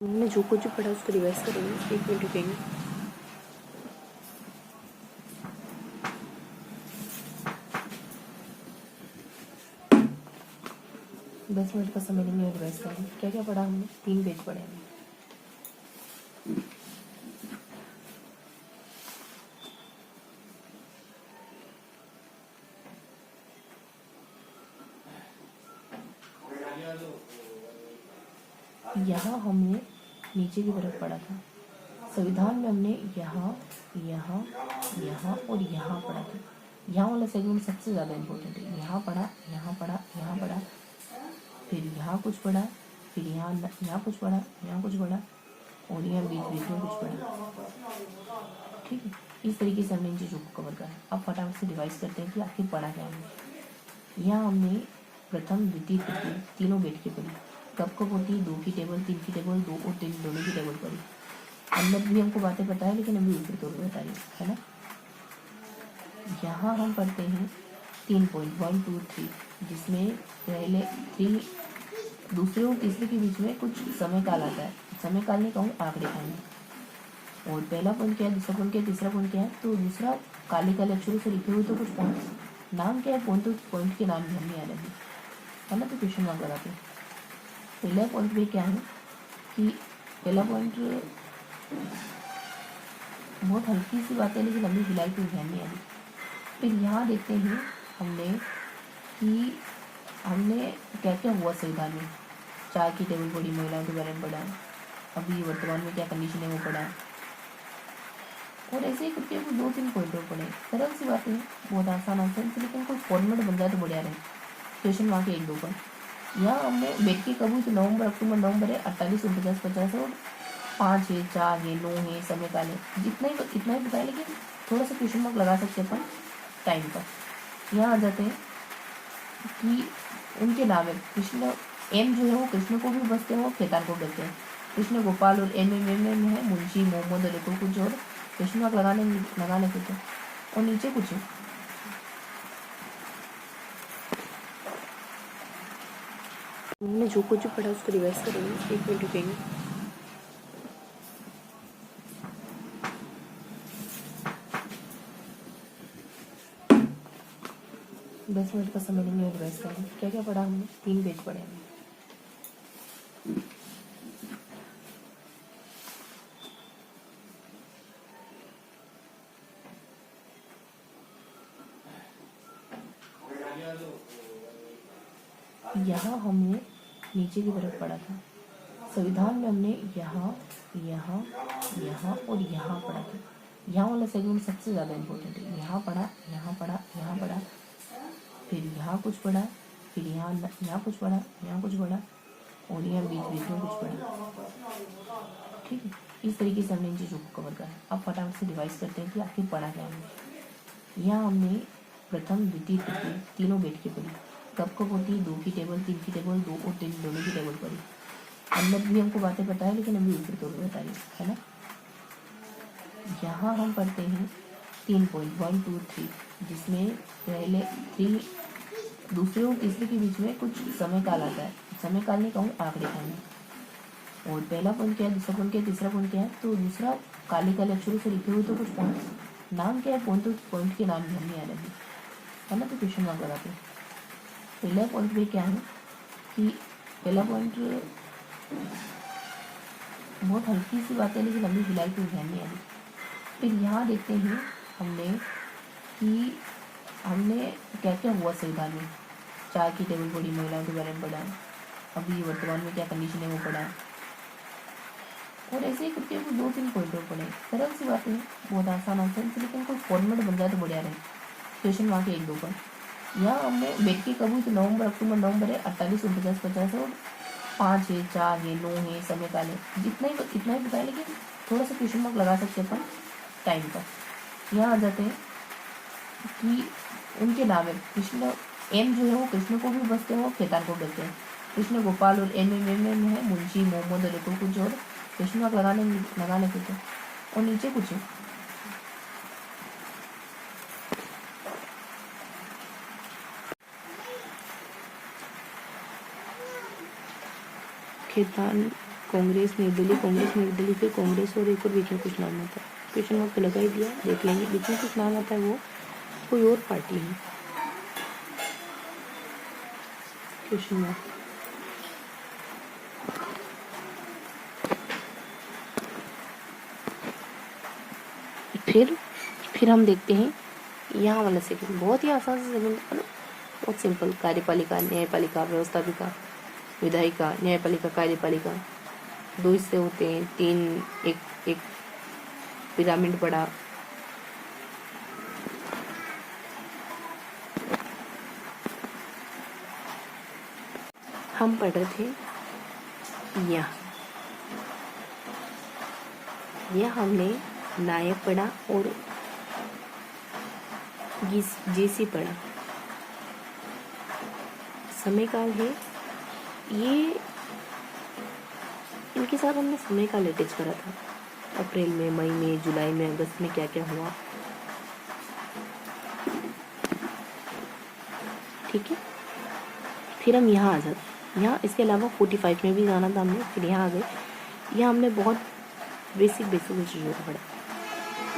हमने जो कुछ भी पढ़ा उसको रिवाइज करेंगे, 1 मिनट रुकेंगे। दस मिनट का समय नहीं है रिवाइज करेंगे। क्या क्या पढ़ा हमने? 3 पेज पढ़े हमने। यहाँ हमने नीचे की तरफ पढ़ा था। संविधान में हमने यहाँ यहाँ यहाँ और यहाँ पढ़ा था। यहाँ वाला सेगमेंट सबसे ज़्यादा इम्पोर्टेंट है। यहाँ पढ़ा, यहाँ पढ़ा, यहाँ पढ़ा, फिर यहाँ कुछ पढ़ा, फिर यहाँ कुछ पढ़ा, यहाँ कुछ पढ़ा और यहाँ बीच बीच में कुछ पढ़ा। ठीक है, इस तरीके से हमने इन चीज़ों को कवर करा। अब फटाफट से रिवाइज करते हैं कि आखिर पढ़ा क्या हमने। यहाँ हमने प्रथम द्वितीय तृतीय तीनों बैठ के पढ़ी। कब होती है? 2 की टेबल, 3 की टेबल, 2 और 3 दोनों की टेबल पढ़ी। अंदर भी हमको बातें पता है, लेकिन अभी ऊपर तौर पर बता रही है ना। यहाँ हम पढ़ते हैं 3 पॉइंट 1 2 3, जिसमें पहले 3 दूसरे और तीसरे के बीच में कुछ समय काल आता है। समय काल नहीं कहूँ, आंकड़े कहूँगी। और पहला पॉइंट क्या है, दूसरा पॉइंट क्या है, तीसरा पॉइंट क्या है। तो दूसरा काले काले अक्षरों से लिखे हुए तो कुछ पॉइंट, नाम क्या है पॉइंट, तो पॉइंट के नाम भी हमें आ रहे है ना। तो क्वेश्चन मार्क लगाते हैं। पहला पॉइंट में क्या है कि पहला पॉइंट बहुत हल्की सी बात है, लेकिन अभी फिलहाल कोई ध्यान नहीं आ रही। फिर यहाँ देखते हैं हमने कि हमने क्या क्या हुआ संविधान में। 4 की टेबल पढ़ी, महिलाओं के बारे में पढ़ा, अभी वर्तमान में क्या कंडीशन है वो पढ़ा, और ऐसे ही करके 2-3 पॉइंट और पढ़े। सरल सी बातें हैं, बहुत आसान आंसर, लेकिन कोई फॉर्मेट बन जाए तो बढ़िया रहे। क्वेश्चन वहाँ के 1-2 पर यहाँ हमने बैठ के कबूत नवंबर अक्टूबर नवंबर है 48 49 50 और 5 है 4 है 9 है समय काल है, इतना ही बताया, लेकिन थोड़ा सा क्वेश्चन मार्क लगा सकते अपन टाइम पर। यहाँ आ जाते हैं कि उनके नाम है। कृष्ण एम जो है वो कृष्ण को भी बसते हैं और खेतान को कहते हैं। कृष्ण गोपाल और एम है मुंशी मोहम्मद और को कुछ और क्वेश्चन मार्क लगाने के थे। और नीचे कुछ है। हमने जो कुछ भी पढ़ा उसको रिवाइज करेंगे, 1 मिनट रुकेंगे। दस मिनट का समय नहीं है रिवाइज करेंगे। क्या क्या पढ़ा हमने? 3 पेज पढ़े हमने। यहाँ हमने नीचे की तरफ पढ़ा था। संविधान में हमने यहाँ यहाँ यहाँ और यहाँ पढ़ा था। यहाँ वाला सेगमेंट सबसे ज़्यादा इम्पोर्टेंट है। यहाँ पढ़ा, यहाँ पढ़ा, यहाँ पढ़ा, फिर यहाँ कुछ पढ़ा, फिर यहाँ कुछ पढ़ा, यहाँ कुछ पढ़ा और यहाँ बीच बीच में कुछ पढ़ा। ठीक है, इस तरीके से हमने इन चीज़ों को कवर करा। अब फटाफट से रिवाइज करते हैं कि आखिर पढ़ा क्या हमने। यहाँ हमने प्रथम द्वितीय तृतीय तीनों बैठ के पढ़ी। कब होती है? 2 की टेबल, 3 की टेबल, 2 और 3 दोनों की टेबल पढ़ी। अंदर भी हमको बातें पता है, लेकिन अभी ऊपर तौर पर बता रही है ना। यहाँ हम पढ़ते हैं 3 पॉइंट 1 2 3, जिसमें पहले 3 दूसरे और तीसरे के बीच में कुछ समय काल आता है। समय काल नहीं कहूँ, आंकड़े कहूँगी। और पहला पॉइंट क्या है, दूसरा पॉइंट क्या है, तीसरा पॉइंट क्या है। तो दूसरा काले काले अक्षरों से लिखे हुए तो कुछ पॉइंट, नाम क्या है पॉइंट, तो पॉइंट के नाम भी हमें आ रहे है ना। तो क्वेश्चन मार्क लगाते हैं। पहला पॉइंट में क्या है कि पहला पॉइंट बहुत हल्की सी बात है, लेकिन अभी फिलहाल कोई ध्यान नहीं आ रही। फिर यहाँ देखते हैं हमने कि हमने क्या क्या हुआ संविधान में। 4 की टेबल पढ़ी, महिलाओं के बारे में पढ़ा, अभी वर्तमान में क्या कंडीशन है वो पढ़ा, और ऐसे ही करके 2-3 पॉइंट और पढ़े। सरल सी बातें हैं, बहुत आसान आंसर, लेकिन कोई फॉर्मेट बन जाए तो बढ़िया रहे। क्वेश्चन वहाँ के 1-2 पर यहाँ हमने बैठ के कबूत नवंबर अक्टूबर नवंबर है 48 49 50 और 5 है 4 है 9 है समय काल है, इतना ही बताया, लेकिन थोड़ा सा क्वेश्चन मार्क लगा सकते अपन टाइम पर। यहाँ आ जाते हैं कि उनके नाम है। कृष्ण एम जो है वो कृष्ण को भी बसते हैं और खेतान को कहते हैं। कृष्ण गोपाल और एम है मुंशी मोहम्मद और को कुछ और क्वेश्चन मार्क लगाने के थे। और नीचे कुछ है। खेतान कांग्रेस निर्दलीय फिर कांग्रेस और एक और बीच में कुछ नाम आता है। क्वेश्चन मार्क तो लगा ही दिया, देख लेंगे बीच में कुछ नाम आता है वो कोई और पार्टी है। क्वेश्चन मार्क फिर हम देखते हैं यहाँ वाला सेकंड, बहुत ही आसान से सेकंड है ना, बहुत सिंपल। कार्यपालिका, न्यायपालिका, व्यवस्थापिका, विधायिका, न्यायपालिका, कार्यपालिका, दो हिस्से होते हैं, तीन, एक पिरामिड पड़ा। हम पढ़ रहे थे यह हमने नायक पढ़ा और जेसी पढ़ा। समय काल है ये, इनके साथ हमने समय काल अटैच करा था। अप्रैल में, मई में, जुलाई में, अगस्त में क्या क्या हुआ, ठीक है। फिर हम यहाँ आ जाते, यहाँ इसके अलावा 45 में भी जाना था हमने, फिर यहाँ आ गए। यहाँ हमने बहुत बेसिक चीज़ों को पढ़ा,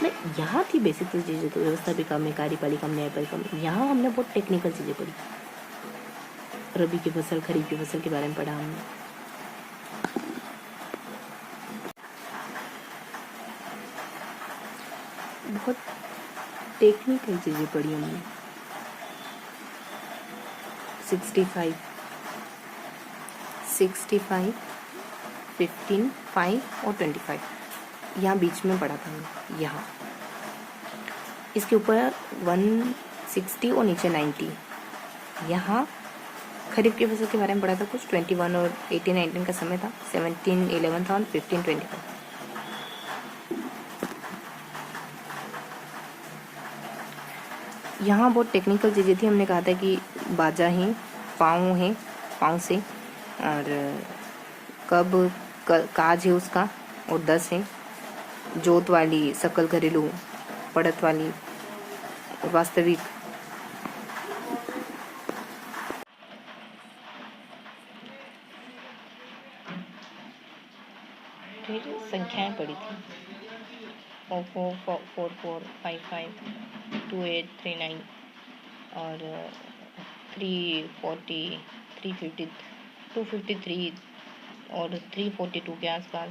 नहीं यहाँ थी बेसिक चीज़ें तो व्यवस्थापिका में, कार्यपालिका में, न्यायपालिका में। यहाँ हमने बहुत टेक्निकल चीज़ें पढ़ी, रबी की फसल, खरीफ की फसल के बारे में पढ़ा हमने। बहुत टेक्निकल चीज़ें पढ़ी हमने। 65, 15, 5 और 25 यहाँ बीच में पढ़ा था हमने। यहाँ इसके ऊपर 160 और नीचे 90। यहाँ खरीफ की फसल के बारे में पढ़ा था कुछ, 21 और 18, 19 का समय था, 17, 11 था और 15, 25। यहाँ बहुत टेक्निकल चीज़ें थी। हमने कहा था कि बाजा है, पाँव से, और कब काज है उसका, और 10 है, जोत वाली, सकल घरेलू, पड़त वाली, वास्तविक। फिर संख्याएं पड़ी थी, 44, 44, 55, 28, 39 और 340, 350, 253 और 342 के आसपास,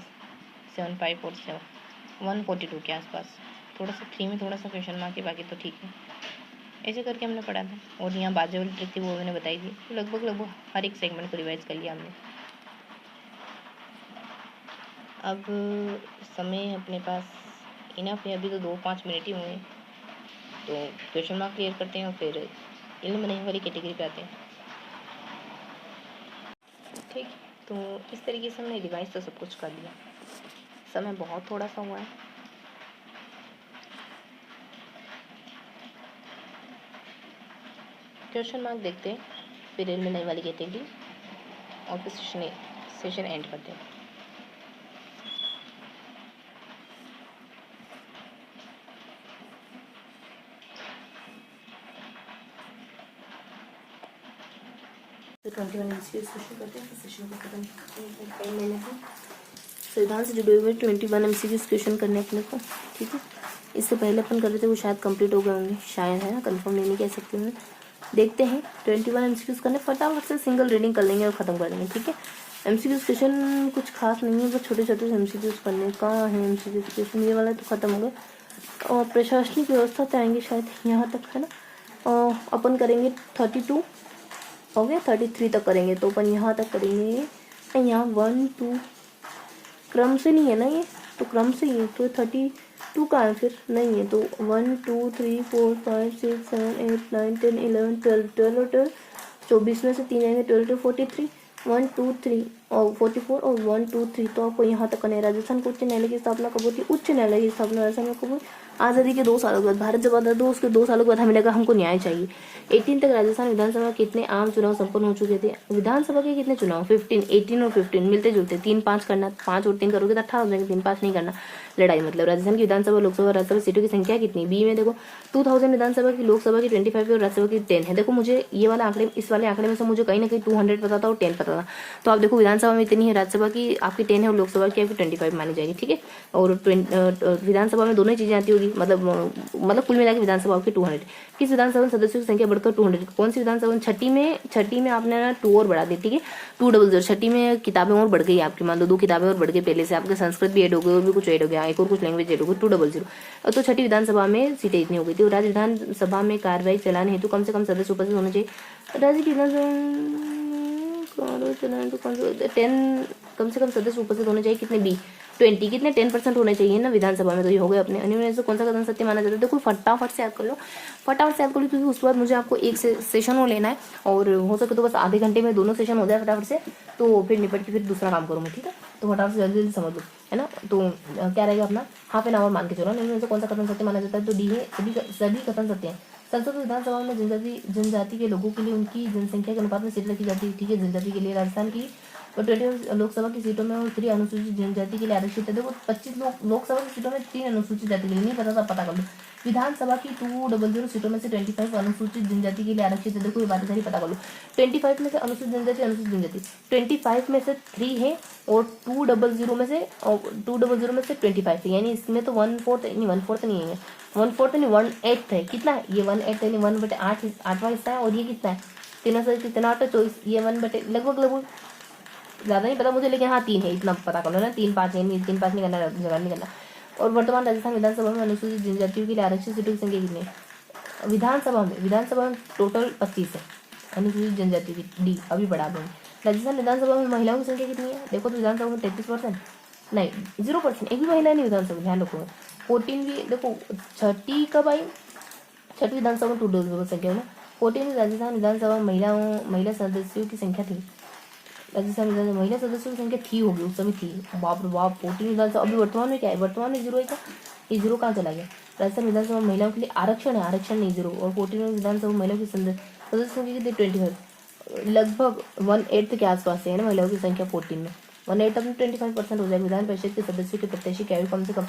75 और 142 के आसपास। थोड़ा सा 3 में थोड़ा सा क्वेश्चन मार्क है, बाकी तो ठीक है। ऐसे करके हमने पढ़ा था। और यहाँ बाजे वाली ट्रिक थी वो मैंने बताई थी। तो लगभग हर एक सेगमेंट को रिवाइज कर लिया हमने। अब समय अपने पास इनफ है, अभी तो 2-5 मिनट ही हुए, तो क्वेश्चन मार्क क्लियर करते हैं और फिर इल्म नहीं वाली कैटेगरी पे आते हैं। ठीक, तो इस तरीके से हमने रिवाइज तो सब कुछ कर लिया। समय बहुत थोड़ा सा हुआ है। क्वेश्चन मार्क देखते हैं, फिर इल्म नहीं वाली कैटेगरी, और फिर सेशन एंड करते हैं। तो 21 क्वेश्चन करते हैं, फिर सेशन को खत्म करते हैं। मैंने तो संविधान से जुड़े हुए 21 MCQs क्वेश्चन करने अपने को, ठीक है। इससे पहले अपन कर रहे थे वो शायद कंप्लीट हो गए होंगे, शायद, है ना, कंफर्म नहीं कह सकती हूँ। देखते हैं 21 MCQs करने, फटाफट से सिंगल रीडिंग कर लेंगे और ख़त्म कर लेंगे, ठीक है। MCQs क्वेश्चन कुछ खास नहीं है, बस छोटे छोटे से MCQs करने। कहाँ है MCQs क्वेश्चन, ये वाला तो ख़त्म हो गया। और प्रशासनिक व्यवस्था पे आएंगे शायद, यहाँ तक है ना। अपन करेंगे 32 हो गया, 33 तक करेंगे, तो अपन यहाँ तक करेंगे। यहाँ 1, 2 क्रम से नहीं है ना, ये तो क्रम से ही है, तो 32 का है, फिर नहीं है तो 1, 2, 3, 4, 5, 6, 7, 8, 9, 10, 11, 12 और 12, 24 में से 3 आएंगे, 12 to 43, 1, 2, 3 और 44 और 1, 2, 3। तो आपको यहाँ तक करना है। राजस्थान को उच्च न्यायालय की स्थापना कब होती है? उच्च न्यायालय की स्थापना राजस्थान में कब हुई? आज़ादी के 2 सालों के बाद। भारत जब आज़ाद हुआ उसके 2 सालों के बाद हमें लगा हमको न्याय चाहिए, 18 तक राजस्थान विधानसभा के कितने आम चुनाव संपन्न हो चुके थे? विधानसभा के कितने चुनाव? 15, 18 और 15 मिलते जुलते, 3-5 करना, 5 और 3 करोगे तो 18 हो जाएंगे, 3-5 नहीं करना, लड़ाई मतलब। राजस्थान की विधानसभा लोकसभा राज्यसभा सीटों की संख्या कितनी? बी में देखो 2000 विधानसभा की, लोकसभा की 25 और राज्यसभा की 10 है। देखो मुझे ये वाला आंकड़े, इस वाले आंकड़े में से मुझे कहीं ना कहीं 200 पता था और 10 पता था। तो आप देखो विधानसभा में इतनी है, राज्यसभा की आपकी 10 है और लोकसभा की आपकी 25 मानी जाएगी, ठीक है। और विधानसभा में दोनों ही चीजें आती होगी, मतलब कुल मिला के विधानसभा आपकी 200। किस विधानसभा में सदस्यों की संख्या बढ़कर 200? कौन सी विधानसभा? छठी में आपने ना 2 और बढ़ा दी, ठीक है, 200। छठी में किताबें और बढ़ गई आपकी, मान लो 2 किताबें और बढ़ गई पहले से, आपके संस्कृत भी ऐड हो गई और भी कुछ ऐड हो गया, एक और कुछ लैंग्वेज ऐड हो गई, 200। तो छठी विधानसभा में सीटें इतनी हो गई थी। और राज्य विधानसभा में कार्रवाई चलाने हेतु कम से कम सदस्य उपस्थित होने चाहिए। राज्य विधानसभा 10 कम से कम सदस्य उपस्थित होने चाहिए, कितने? 20 कितने? 10% होने चाहिए ना विधानसभा में। तो ये हो गए अपने अन्य से कौन सा कथन सत्य माना जाता है? देखो फटाफट से याद कर लो, क्योंकि उसके बाद मुझे आपको एक सेशन और लेना है, और हो सके तो बस आधे घंटे में दोनों सेशन हो जाए फटाफट से, तो फिर निपट के फिर दूसरा काम करूँगी, ठीक है। तो फटाफट से जल्दी जल्दी समझ लो, है ना। तो क्या रहेगा अपना, हाफ एन आवर मान के चलो। नहीं, कौन सा कथन सत्य माना जाता है? तो डी है, सभी कथन सत्य हैं। संसद विधानसभा में जनजाति के लोगों के लिए उनकी जनसंख्या के अनुपात में सीट रखी जाती है, ठीक है। जनजाति के लिए राजस्थान की 20 लोकसभा की सीटों में और 3 अनुसूचित जनजाति के लिए आरक्षित है। देखो 25 लोकसभा की सीटों में 3 अनुसूचित जाति के लिए, नहीं पता था, पता कर लो। विधानसभा की 200 सीटों में से 25 अनुसूचित जनजाति के लिए आरक्षित है। देखो ये बात सारी पता कर लो। 25 में से अनुसूचित जनजाति 25 में से 3 है, और 200 में से 25 है, यानी इसमें तो 1/4 नहीं, 1/4 नहीं है, 1/4 नहीं, 1/8 है। कितना है ये? 1/8 यानी 1/8, 8वां हिस्सा है। और ये कितना है? 3 से कितना आता है? 24। ये 1/, लगभग ज़्यादा नहीं पता मुझे, लेकिन हाँ 3 है, इतना पता कर लो ना। 3-5 है, 3-5 नहीं करना, जगह नहीं करना। और वर्तमान राजस्थान विधानसभा में अनुसूचित जनजातियों के लिए आरक्षित सीटों की संख्या कितनी है? विधानसभा में टोटल 25 है अनुसूचित जनजाति की, डी अभी बढ़ा दूँगी। राजस्थान विधानसभा में महिलाओं की संख्या कितनी है? देखो तो विधानसभा में 33%, नहीं 0%, एक भी महिला नहीं विधानसभा, ध्यान रखो। 14 भी देखो, छठी कब आई? छठी विधानसभा में 200 संख्या है ना। 14 राजस्थान विधानसभा में महिला सदस्यों की संख्या थी। राजस्थान विधानसभा महिला सदस्यों की संख्या थी, होगी उस समय थी, बाप रे बाप। 14 विधानसभा, अभी वर्तमान में क्या है? वर्तमान में 0 है क्या? ये 0 कहाँ चला गया? राजस्थान विधानसभा महिलाओं के लिए आरक्षण है, आरक्षण नहीं 0। और 14 विधानसभा महिलाओं की सदस्यों की कितनी? 25, लगभग 1/8 के आसपास है ना महिलाओं की संख्या 14 में। 1/8 अपनी 25% हो जाएगी। विधान परिषद के सदस्यों के प्रत्याशी की आयु कम से कम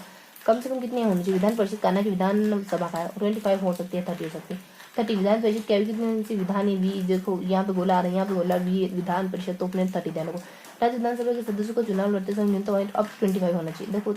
कितनी होनी चाहिए? विधान परिषद का ना कि विधानसभा का 25 हो सकती है, 30 हो सकती है। 30 विधान परिषद की आयु कितनी होनी चाहिए? विधान ही वी, देखो यहाँ पे गोला आ रहा है, यहाँ पे गोला वी, विधान परिषद, तो अपने 30 ध्यान रखो। राज्य विधानसभा के सदस्यों को चुनाव लड़ते समय न्यूनतम आयु अब 25 होना चाहिए। देखो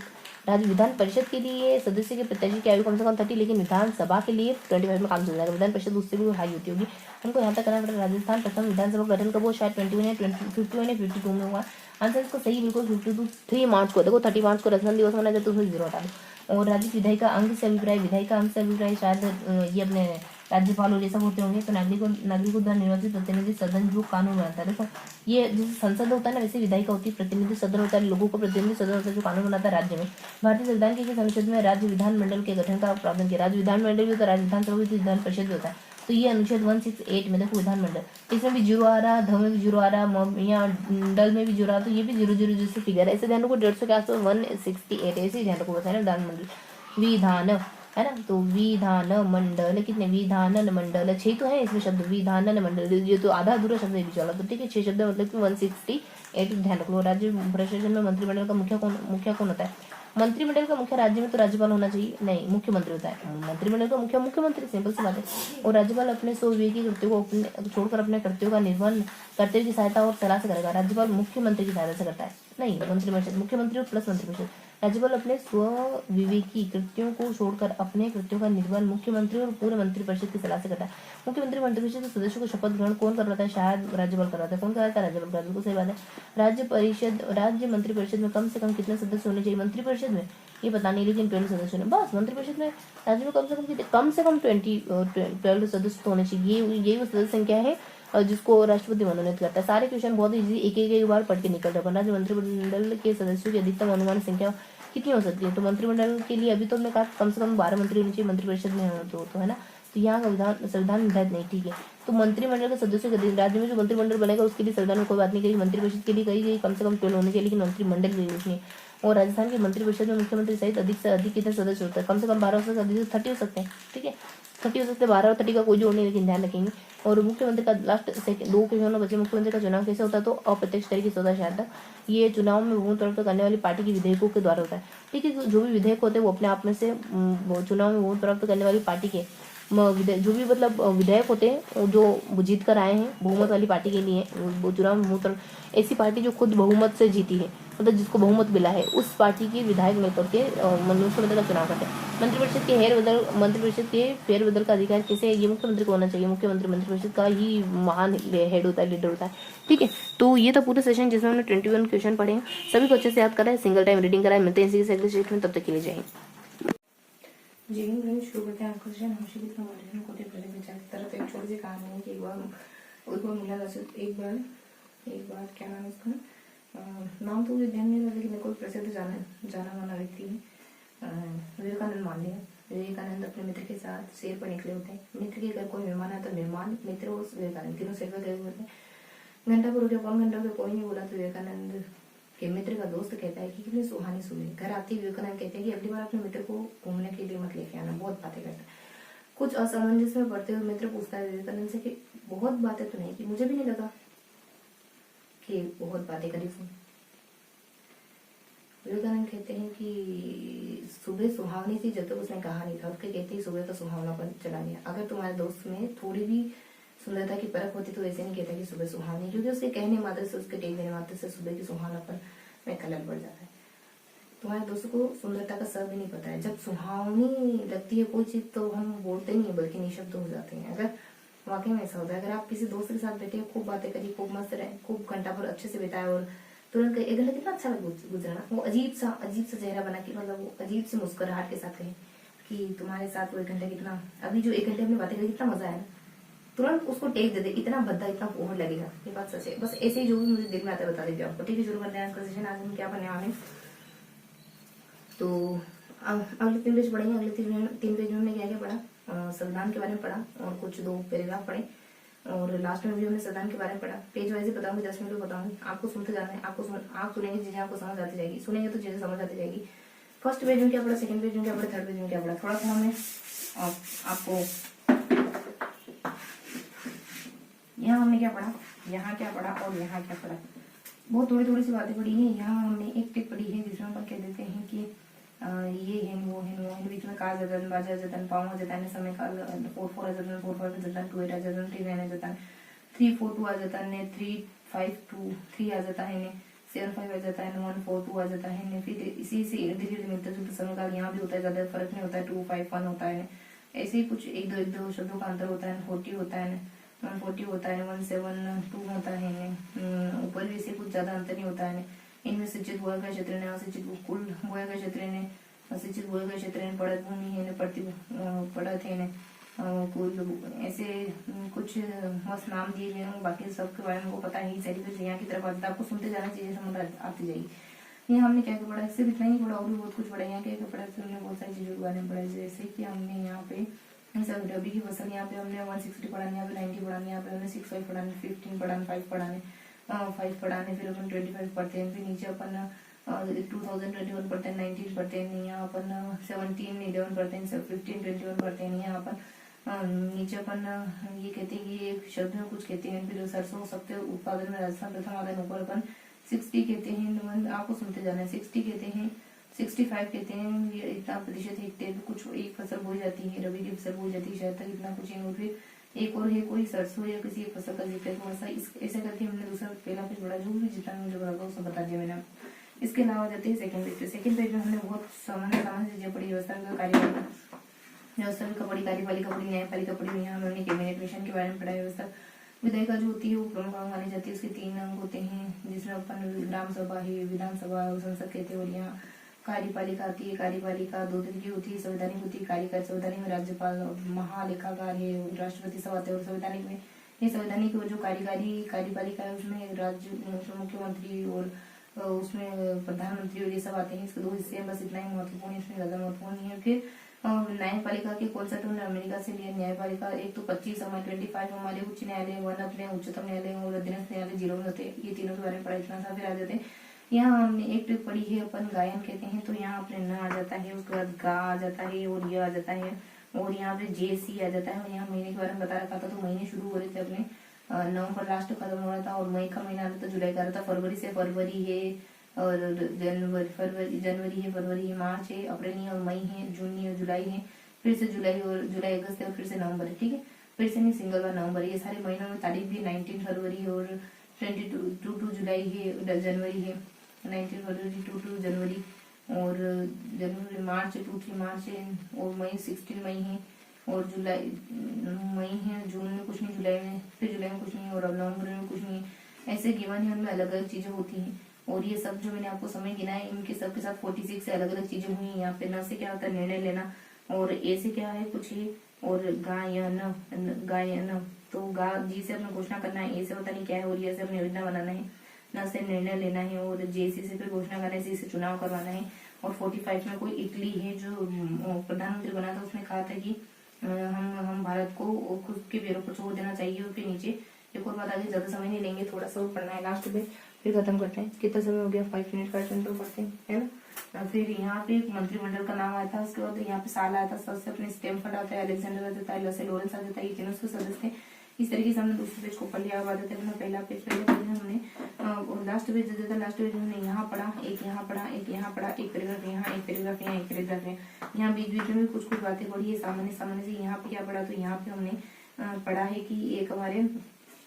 राज्य विधान परिषद के लिए सदस्य के प्रत्याशी की आयु कम से कम 30, लेकिन विधानसभा के लिए 25 में काम चल जाएगा। विधान परिषद उससे भी हाई होती होगी। हमको यहाँ तक करना पड़ेगा। राजस्थान प्रथम विधानसभा गठन कब हुआ? शायद 21 या 51 या 52 में हुआ। आंसर इसको सही बिल्कुल 52। 3 मार्च को, देखो 30 मार्च को राजस्थान दिवस मनाया जाता है, उसमें 0 हटा दो। और राज्य विधायिका अंग से अभिप्राय शायद ये अपने राज्यपाल और ये सब होते होंगे। तो नागरिकों द्वारा निर्वाचित प्रतिनिधि सदन जो कानून बनाता है, देखो ये जैसे संसद होता है ना, वैसे विधायिका होती है, प्रतिनिधि सदन होता है, लोगों को प्रतिनिधि सदन होता है जो कानून बनाता है राज्य में। भारतीय संविधान के किस अनुच्छेद में राज्य विधानमंडल के गठन का प्रावधान किया? राज्य विधानमंडल भी होता है, राज्य विधानसभा भी, विधान परिषद भी होता है। तो ये अनुच्छेद 168 में देखो विधानमंडल, इसमें भी 0 आ रहा, ध में भी 0 आ रहा, यहाँ डल में भी 0 आ रहा, तो ये भी 0 जैसे फिगर है। ऐसे ध्यान रखो 150 के आसपास 168, ऐसे ही ध्यान रखो, बताया ना विधानमंडल, विधान है ना। तो विधान मंडल कितने? विधानन मंडल 6 तो है इसमें शब्द, विधानन मंडल, ये तो आधा अधूरा शब्द भी चला, तो ठीक है 6 शब्द मतलब कि 168 ध्यान रख लो। राज्य प्रशासन में मंत्रिमंडल का मुखिया कौन होता है? मंत्रिमंडल का मुखिया राज्य में तो राज्यपाल होना चाहिए, नहीं मुख्यमंत्री होता है। मंत्रिमंडल का मुखिया मुख्यमंत्री, सिंपल सी बात है। और राज्यपाल अपने स्वविवेकी कृत्यों को छोड़कर अपने कृत्यों का निर्वहन कर्तव्य की सहायता और सलाह से करेगा। राज्यपाल मुख्यमंत्री की सहायता से करता है, नहीं मंत्रिपरिषद, मुख्यमंत्री प्लस मंत्रिपरिषद। राज्यपाल अपने स्वविवेकी कृत्यों को छोड़कर अपने कृत्यों का निर्वहन मुख्यमंत्री और पूरे मंत्रिपरिषद की सलाह से करता है। मुख्यमंत्री मंत्रिपरिषद के सदस्यों को शपथ ग्रहण कौन करवाता है? शायद राज्यपाल करवाता है। कौन कराता है? राज्यपाल। बिल्कुल सही बात है। राज्य मंत्रिपरिषद में कम से कम कितने सदस्य होने चाहिए? मंत्रिपरिषद में ये पता नहीं, लेकिन 12 सदस्य होने, बस मंत्रिपरिषद में राज्य में कम से कम 12 सदस्य होने चाहिए। यही वो सदस्य संख्या है जिसको राष्ट्रपति मनोनीत करता है। सारे क्वेश्चन बहुत इजी, एक बार पढ़ के निकल रहा है। राज्य मंत्रिमंडल के सदस्यों की अधिकतम अनुमानित संख्या कितनी हो सकती है? तो मंत्रिमंडल के लिए अभी तो हमने कहा कम से कम 12 मंत्री होने चाहिए मंत्रिपरिषद में तो है ना। तो यहाँ का संविधान निर्धारित नहीं, ठीक है। तो मंत्रिमंडल के सदस्यों के राज्य में जो मंत्रिमंडल बनेगा उसके लिए संविधान में कोई बात नहीं कही, मंत्रिपरिषद के लिए कही गई कम से कम 12 होने चाहिए, लेकिन मंत्रिमंडल की उसमें और राजस्थान की मंत्रिपरिषद में मुख्यमंत्री सहित अधिक से अधिक कितने सदस्य होते हैं? कम से कम 12 से अधिक 30 हो सकते हैं। ठीक है, 30 हो सकते हैं, 12 और 30 का कोई जोड़ नहीं, लेकिन ध्यान रखेंगे। और मुख्यमंत्री का लास्ट सेकंड 2 के चुनाव बचे, मुख्यमंत्री का चुनाव कैसे होता है? तो अप्रत्यक्ष तरीके से होता है शायद। ये चुनाव में बहुमत प्राप्त करने वाली पार्टी के विधेयकों के द्वारा होता है। ठीक है, जो भी विधेयक होते हैं वो अपने आप में से चुनाव में बहुमत प्राप्त करने वाली पार्टी के जो भी मतलब विधायक होते हैं जो जीत कर आए हैं बहुमत वाली पार्टी के लिए, वो चुनाव में ऐसी पार्टी जो खुद बहुमत से जीती है, मतलब जिसको बहुमत मिला है, उस पार्टी के विधायक मिलकर के मुख्यमंत्री का चुनाव करते हैं। मंत्रिपरिषद के फेरबदल का अधिकार कैसे है? ये मुख्यमंत्री को होना चाहिए। मुख्यमंत्री मंत्रिपरिषद का ही महान हेड होता है, लीडर होता है। ठीक है, तो ये था पूरा सेशन जिसमें हमने 21 क्वेश्चन पढ़े हैं। सभी को अच्छे से याद करा है, सिंगल टाइम रीडिंग कराए। मिलते हैं इसी अगले सेशन में, तब तक के लिए जय हिंद। जी हिंद। शुरू करते हैं क्वेश्चन। हर्षित का मॉडल को पहले विचार की तरह तो एक छोटी सी कहानी है कि एक बार मिला एक बार क्या नाम है उसका, नाम तो मुझे ध्यान नहीं रहा, लेकिन कोई प्रसिद्ध जाना माना व्यक्ति है, विवेकानंद मान लिया। विवेकानंद अपने मित्र के साथ सैर पर निकले होते हैं। मित्र के घर कोई मेहमान आता, मेहमान, मित्र और विवेकानंद तीनों सैर पर गए हुए थे। घंटा पर हो गया, पौन घंटा हो गया, कोई नहीं बोला। तो विवेकानंद के मित्र का दोस्त कहता है कि कितनी सुहानी सुबह। घर आती विवेकानंद कहते हैं कि अगली बार अपने मित्र को घूमने के लिए मत लेके आना, बहुत बातें करता है। कुछ असमंजस में पड़ते हुए मित्र पूछता है विवेकानंद से कि बहुत बातें तो नहीं की, मुझे भी नहीं लगा कि बहुत बातें करी तुम। विवेकानंद कहते हैं कि सुबह सुहावनी थी जब तक उसने कहा नहीं था। उसके कहते ही सुबह का सुहावनापन चला गया। अगर तुम्हारे दोस्त में थोड़ी भी सुंदरता की परख होती तो ऐसे नहीं कहता कि सुबह सुहावनी, क्योंकि उसके कहने मात्र से, उसके टेक देने मात्र से सुबह की सुहावनापन में कलर बढ़ जाता है। तुम्हारे दोस्तों को सुंदरता का सब भी नहीं पता है। जब सुहावनी लगती है कोई चीज तो हम बोलते नहीं है, बल्कि निशब्द हो जाते हैं। अगर वाकई में ऐसा होता है, अगर आप किसी दोस्त के साथ बैठे, खूब बातें करी, खूब मस्त रहे, खूब घंटा भर अच्छे से बिताए और तुरंत एक घंटा कितना अच्छा गुजरना, वो अजीब सा चेहरा बना के, मतलब वो अजीब सी मुस्कुराहट के साथ कहे कि तुम्हारे साथ वो एक घंटा कितना, अभी जो एक घंटे में बातें करी कितना मजा आया ना, तुरंत उसको टेक दे दे, इतना भद्दा, इतना ओवर लगेगा। ये बात सच है। बस ऐसे ही जो भी मुझे दिल में आता है बता दीजिए आपको। ठीक है, शुरू करते हैं आज का सेशन। आज हम क्या पढ़ने वाले हैं, तो अगले 3 पेज पढ़ेंगे। अगले 3 पेज में हमने क्या क्या पढ़ा, संविधान के बारे में पढ़ा और कुछ 2 पैराग्राफ पढ़े, और लास्ट में भी हमने संविधान के बारे में पढ़ा। पेज वाइज बताऊंगी, 10 मिनट में बताऊंगी, आपको सुनते जाना है। आप सुनेंगे चीजें आपको समझ आती जाएगी, सुनेंगे तो चीजें समझ आती जाएगी। फर्स्ट पेज में क्या पढ़ा, सेकंड पेज में क्या पढ़ा, थर्ड पेज में क्या पढ़ा, थोड़ा सा हमने आपको यहाँ हमने क्या पढ़ा, यहाँ क्या पढ़ा और यहाँ क्या पढ़ा, बहुत थोड़ी सी बातें पढ़ी है। यहाँ हमने एक टिप पढ़ी है जिसमें अपन कह देते हैं कि ये है वो है, बीच में का जतन, बाजा जतन, पावा जतन, समय काल 4 जतन, 4 जतन, 2 जतन, 3 जतन, 3 4 2 आ जाता है, 3 5 2 3 आ जाता है, 7 5 आ जाता है, 1 4 2 आ जाता है। फिर इसी से धीरे धीरे मिलता जुलता समय काल यहाँ भी होता है, ज्यादा फर्क नहीं होता है, 2 5 1 होता है। ऐसे ही कुछ 1 2 शब्दों का अंतर होता है, 40 होता है, 140 होता है, 172 होता है। ऊपर भी से कुछ ज्यादा अंतर नहीं होता है। इनमें सिंचित बोया का क्षेत्र ने, असिंचित कुल बोया का क्षेत्र ने, असिंचित बोया का क्षेत्र ने, पड़त भूमि है, पड़ती पड़त है, कुल ऐसे कुछ मस्त नाम दिए गए हैं। बाकी सबके बारे में पता है। सारी कुछ यहाँ की तरफ आता है, आपको सुनते जाना चाहिए, समझ आती जाएगी। यहाँ हमने क्या क्या पढ़ा, सिर्फ इतना ही पढ़ा और भी बहुत कुछ पढ़ा। यहाँ क्या क्या पढ़ा, तो हमने बहुत सारी चीजों के बारे में पढ़ा, जैसे कि हमने यहाँ पे सब रबी की फसल, यहाँ पे हमने 160 पढ़ाने, यहाँ पे 90 पढ़ाने, यहाँ पे हमने 6 5 पढ़ाने, 15 पढ़ाने, 5 पढ़ाने, 5 पढ़ाने, फिर अपन 25 पढ़ते हैं। फिर नीचे अपन 2021 पढ़ते हैं, 19 पढ़ते हैं, यहाँ अपन 17 11 पढ़ते हैं, 15 21 पढ़ते हैं। यहाँ अपन नीचे अपन ये कहते हैं कि एक शब्द में कुछ कहते हैं। फिर सरसों सप्ते उत्पादन में राजस्थान प्रथम आता है, ऊपर अपन 60 कहते हैं, आपको सुनते जाना है। 60 कहते हैं, 65 कहते हैं, ये इतना प्रतिशत हेक्टेयर में कुछ एक फसल बोई जाती है, रबी की फसल बोई जाती है, शायद तक इतना कुछ है। फिर एक और है कोई सरसों या किसी एक फसल का जिक्र, ऐसा ऐसा करके हमने दूसरा पहला पेज पढ़ा, जो भी जितना मुझे पढ़ा उसको बता दिया मैंने। इसके अलावा जाते हैं सेकंड पेज पे। सेकंड पेज में हमने बहुत सामान्य चीजें पढ़ी, व्यवस्था का पढ़ी, कार्यपालिका पढ़ी, न्यायपालिका पढ़ी। यहाँ हमने कैबिनेट मिशन के बारे में पढ़ा। व्यवस्था विधायिका जो होती है वो प्रमुख अंग मानी जाती है, उसके 3 अंग होते हैं, जिसमें अपन ग्राम सभा है, विधानसभा, संसद कहते हैं। और यहाँ कार्यपालिका आती है। कार्यपालिका 2 तरह की होती है, संवैधानिक होती है, कार्यकारी। संवैधानिक में राज्यपाल, महालेखाकार है, राष्ट्रपति सब आते हैं। और संवैधानिक में ये संवैधानिक जो कार्यपालिका है उसमें राज्य मुख्यमंत्री और उसमें प्रधानमंत्री और ये सब आते हैं। इसके 2 हिस्से हैं, बस इतना ही महत्वपूर्ण है, इसमें ज्यादा महत्वपूर्ण नहीं है। फिर न्यायपालिका के कौन सा टूर्न अमेरिका से लिया न्यायपालिका, एक तो 25 हमारे 25 हमारे उच्च न्यायालय, 1 अपने उच्चतम न्यायालय और अधीनस्थ न्यायालय 0 में होते हैं। ये तीनों के बारे में पढ़ा, इतना सा। फिर आ जाते हैं यहाँ हमने एक ट्रिक पढ़ी है अपन गायन कहते हैं, तो यहाँ अपने न आ जाता है, उसके बाद गा आ जाता है और ये आ जाता है और यहाँ पे जे सी आ जाता है। और यहाँ महीने के बारे में बता रखा था, तो महीने शुरू हो रहे थे अपने नवंबर लास्ट खत्म हो रहा था और मई का महीना आ रहा था, जुलाई का आ रहा था, फरवरी से फरवरी है और जनवरी है, फरवरी है, मार्च है, अप्रैल है और मई है, जून है और जुलाई है, फिर से जुलाई और जुलाई अगस्त है और फिर से नवंबर है। ठीक है, फिर से नहीं सिंगल बार नवंबर है। ये सारे महीनों में तारीख भी 19 फरवरी और 22 जुलाई है, जनवरी है, 19 फरवरी 22 जनवरी और जनवरी मार्च 23 मार्च है और मई 16 मई है और जुलाई मई है, जून में कुछ नहीं, जुलाई में फिर जुलाई में कुछ नहीं और अब नवंबर में कुछ नहीं। ऐसे गिवन है, उनमें अलग अलग चीजें होती हैं और ये सब जो मैंने आपको समय गिना है इनके सबके साथ 46 से अलग अलग चीजें हुई हैं। यहाँ पे न से क्या होता है निर्णय लेना और ए से क्या है कुछ ही और गायन, तो गा जी से अपने घोषणा करना है, ए से पता नहीं क्या है और ये से अपनी योजना बनाना है, न से निर्णय लेना है और जे सी से फिर घोषणा करना है, सी से चुनाव करवाना है। और 45 में कोई इटली है जो प्रधानमंत्री बना था, उसने कहा था कि हम भारत को खुद के पैरों पर छोड़ देना चाहिए। और फिर नीचे एक और बात आगे, ज्यादा समय नहीं लेंगे, थोड़ा सा पढ़ना है लास्ट में फिर खत्म करते हैं। कितना समय हो गया, 5 मिनट का पढ़ते हैं, है ना। फिर यहाँ पे मंत्रिमंडल का नाम आया था, उसके बाद यहाँ पे साल आया था, सबसे अपने स्टेमफर्ड आता है, अलेक्जेंडर आ जाता है, लसे लॉरेंस आ जाता है, ये तीनों उसके सदस्य थे। इस तरीके से हमने दूसरे पेज को पढ़ लिया। अब आ जाते हैं पहला पेज में हमने लास्ट पेज दे देता, लास्ट पेज में हमने यहाँ पढ़ा, एक यहाँ पढ़ा, एक यहाँ पढ़ा, एक पैराग्राफ यहाँ, एक पैराग्राफ यहाँ, एक पैराग्राफ है यहाँ, बीच बीच में भी कुछ कुछ बातें पढ़ी है सामान्य से। यहाँ पे क्या पढ़ा, तो यहाँ पे हमने पढ़ा है कि एक हमारे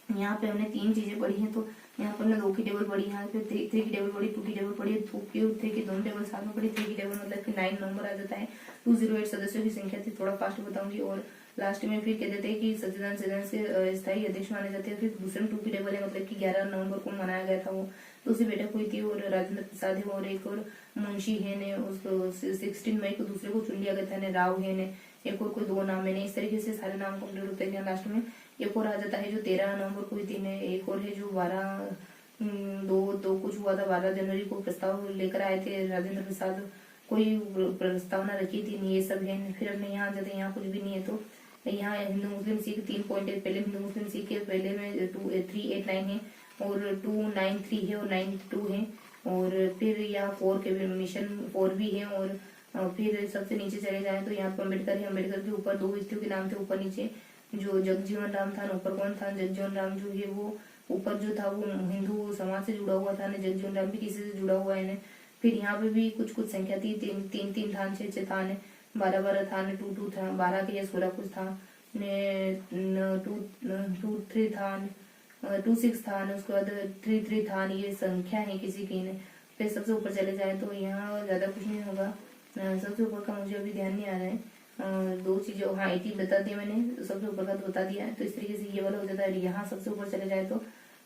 यहाँ पे हमने 3 चीजें पढ़ी हैं, तो यहाँ पर हमने 2 की टेबल पढ़ी, यहाँ पे 3 की टेबल पढ़ी, 2 की टेबल पढ़ी, 3 की दोनों टेबल साथ में पढ़ी। 3 की टेबल मतलब कि 9 नंबर आ जाता है, 208 सदस्यों की संख्या थी, थोड़ा फास्ट बताऊंगी। और लास्ट में फिर कह देते हैं कि सच्चिदानंद सदन से स्थायी अध्यक्ष माने जाते हैं। फिर दूसरे 2 की टेबल है, मतलब कि 11 नवंबर को मनाया गया था वो, तो उसी बैठक हुई थी और राजेंद्र प्रसाद है और एक और मुंशी है ने उसको 16 मई को दूसरे को चुन लिया गया था, राव है ने एक और कोई 2 नाम है ने, इस तरीके से सारे नाम कंप्लीट होते हैं। लास्ट में एक और आ जाता है जो 13 नवंबर को हुई थी ने, एक और है जो 12 कुछ हुआ था, 12 जनवरी को प्रस्ताव लेकर आए थे राजेंद्र प्रसाद, कोई प्रस्तावना रखी थी नहीं, ये सब है। फिर अपने यहाँ जाते हैं, यहाँ कुछ भी नहीं है, तो यहाँ हिंदू मुस्लिम सिख 3 पॉइंट है। पहले हिंदू मुस्लिम सिख के पहले में 389 है और 293 है और 92 है और फिर यहाँ 4 के मिशन 4 भी है। और फिर सबसे नीचे चले जाए तो यहाँ पर अम्बेडकर है, अम्बेडकर के ऊपर 2 व्यक्तियों के नाम थे ऊपर नीचे, जो जगजीवन राम था, ऊपर कौन था, जगजीवन राम जो है वो ऊपर जो था वो हिंदू समाज से जुड़ा हुआ था, जगजीवन राम भी किसी से जुड़ा हुआ है। फिर यहाँ पे भी कुछ कुछ संख्या थी, 3 थान, 6 थान, 12 थान, 2 था, 12 के या 16 कुछ था, 2 थान, 26 थान, उसके बाद 3 थान, ये संख्या है किसी की ने। फिर सबसे ऊपर चले जाए तो यहाँ ज्यादा कुछ नहीं होगा, सबसे ऊपर का मुझे अभी ध्यान नहीं आ रहा है। 2 चीजें, हाँ 18 बता दिया मैंने, सबसे ऊपर का तो बता दिया है, तो इस तरीके से ये वाला हो जाता है। यहाँ सबसे ऊपर चले जाए तो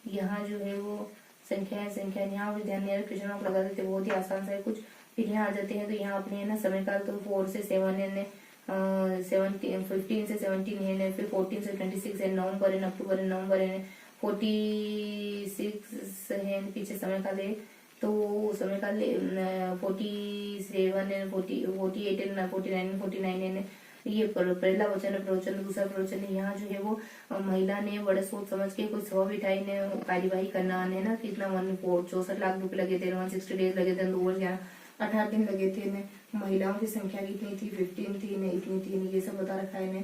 यहाँ जो है वो संख्या यहाँ भी ध्यान नहीं आ रहा, क्वेश्चन मार्क लगा देते, बहुत ही आसान सा है कुछ। फिर यहाँ आ जाते हैं तो यहाँ अपने है ना समय काल, तो 4 से 7 है, 15 से 17 है, फिर 14 से 26 है, नवंबर है, अक्टूबर है, नवंबर है, 46 है, पीछे समय काल है, तो समय काल 47 है, 48 है, 49 है, ये पहला वचन है, प्रवचन, दूसरा प्रवचन है। यहाँ जो है वो महिला ने बड़े सोच समझ के कोई सभा बिठाई ने कार्यवाही करना है ना, कितना 64 लाख रुपए लगे थे, 160 डेज लगे थे, 2 वर्ष 18 दिन लगे थे ने। महिलाओं की संख्या कितनी थी, 15 थी ने, इतनी थी, ये सब बता रखा है ने।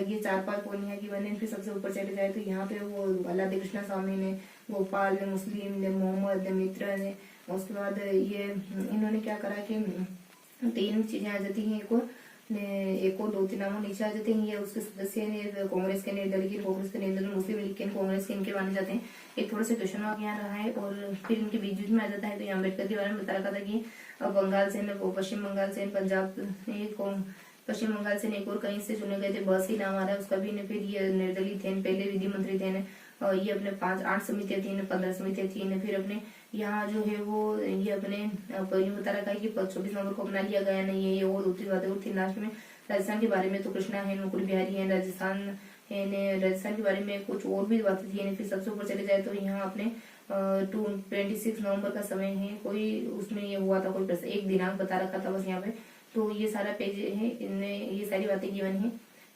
ये 4-5 पौनिया की बने। फिर सबसे ऊपर चले जाए तो यहाँ पे वो अल्लाह कृष्णा स्वामी ने, गोपाल ने, मुस्लिम ने, मोहम्मद ने, मित्र ने। उसके बाद ये इन्होंने क्या करा कि 3 चीजें आ जाती हैं, एक और 2-3 नाम नीचे आ जाते हैं। ये उसके सदस्य ने, कांग्रेस के निर्दलीय की, कांग्रेस के निर्दलीय, मुस्लिम लीग के, कांग्रेस के, इनके माने जाते हैं। एक थोड़ा सा क्वेश्चन मार्क यहाँ रहा है और फिर इनके बीच बीच में आ जाता है। तो यहाँ अम्बेडकर के बारे में बता रखा था कि बंगाल से, पश्चिम बंगाल से, पंजाब, पश्चिम बंगाल से एक और कहीं से चुने गए थे, बस ही नाम आ रहा है उसका भी ने। फिर ये निर्दलीय थे, पहले विधि मंत्री थे, और ये अपने 5-8 समितियां थी, 15 समितियां थी। फिर अपने यहाँ जो है वो ये अपने पहले बता रखा है कि 24 नवंबर को अपना लिया गया नहीं है। ये और दूसरी बातें और थी। लास्ट में राजस्थान के बारे में तो कृष्णा है, मुकुल बिहारी है, राजस्थान है ने, राजस्थान के बारे में कुछ और भी बातें थी। फिर सबसे ऊपर चले जाए तो यहाँ अपने 26 नवंबर का समय है, कोई उसमें ये हुआ था, कोई प्रश्न, एक दिनांक बता रखा था बस यहाँ पे। तो ये सारा पेज है, इनमें ये सारी बातें गिवन है।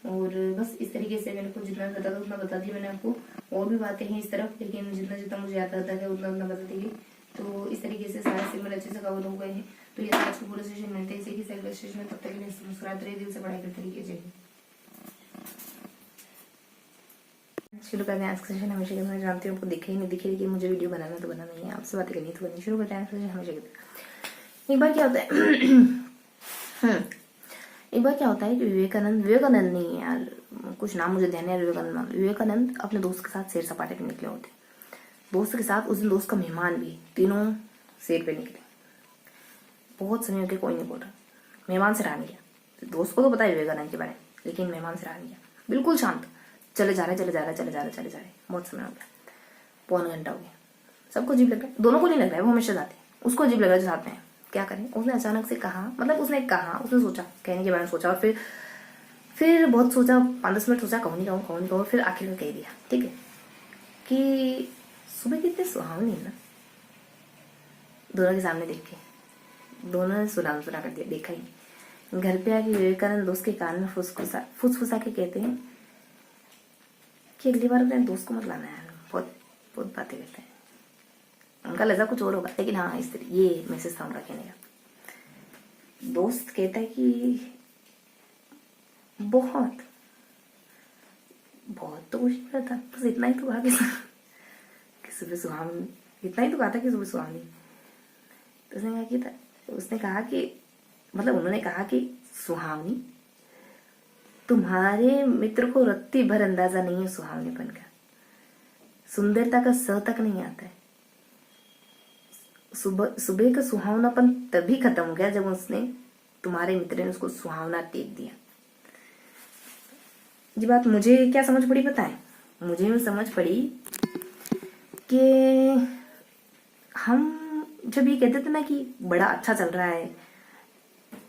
और बस इस तरीके से मैंने कुछ जितना बता था उतना बता दिया मैंने आपको। और भी बातें हैं इस तरफ, लेकिन जितना जितना मुझे आता था उतना उतना बता दी। तो इस तरीके से सारे सिंबल अच्छे से कवर हो गए हैं। तो ये आज का पूरा सेशन मिलते हैं इसी के सेशन में, तब तक के लिए मुस्कुराते रहिए, दिल से पढ़ाई करते रहिए। जय हिंद। शुरू करते हैं आज का सेशन। हमेशा मैं जानती हूँ आपको दिखे ही नहीं दिखे, लेकिन मुझे वीडियो बनाना तो बनाना ही है, आपसे बातें करनी तो करनी। शुरू करते हैं आज का सेशन। हमेशा एक बार क्या होता है एक बार क्या होता है कि विवेकानंद नहीं है यार, कुछ नाम मुझे ध्यान है, विवेकानंद अपने दोस्त के साथ सैर सपाटे पे निकले होते। दोस्त के साथ उस दिन दोस्त का मेहमान भी, तीनों सैर पे निकले। बहुत समय हो गया कोई नहीं बोल रहा, मेहमान से रहा नहीं गया। दोस्त को तो पता है विवेकानंद के बारे में, लेकिन मेहमान से रहा नहीं गया, बिल्कुल शांत, चले जा रहे बहुत समय हो गया, पौन घंटा हो गया। सबको अजीब लग रहा है, दोनों को नहीं लग रहा है, वो हमेशा जाते हैं, उसको अजीब लग रहा है जो साथ में है। क्या करें, उसने अचानक से कहा, मतलब उसने सोचा, कहने के बारे में सोचा, और फिर बहुत सोचा, 5-10 मिनट सोचा, कहूँ नहीं कहूँ, फिर आखिर में कह दिया, ठीक है, कि सुबह कितने सुहावनी है ना। दोनों के सामने देख के दोनों ने सुना कर दिया, देखा ही। घर पे आके विवेकानंद दोस्त के कान में फुसफुसा के कहते हैं कि अगली बार अपने दोस्त को मत लाना है, बहुत बहुत बातें करते हैं। उनका लहजा कुछ और होगा, लेकिन हाँ इस तरह ये मैसेज था उनका कहने का। दोस्त कहता है कि बहुत तो कुछ नहीं था, बस इतना ही तो कहा कि सुबह सुहावनी, इतना ही तो कहा था कि सुबह सुहावनी। तो उसने कहा कि मतलब उन्होंने कहा कि सुहावनी, तुम्हारे मित्र को रत्ती भर अंदाजा नहीं है सुहावनीपन का, सुंदरता का स तक नहीं आता है। सुबह का सुहावनापन तभी खत्म हो गया जब उसने, तुम्हारे मित्र ने उसको सुहावना टेक दिया। ये बात मुझे क्या समझ पड़ी पता है? मुझे यूँ समझ पड़ी कि हम जब ये कहते थे ना कि बड़ा अच्छा चल रहा है,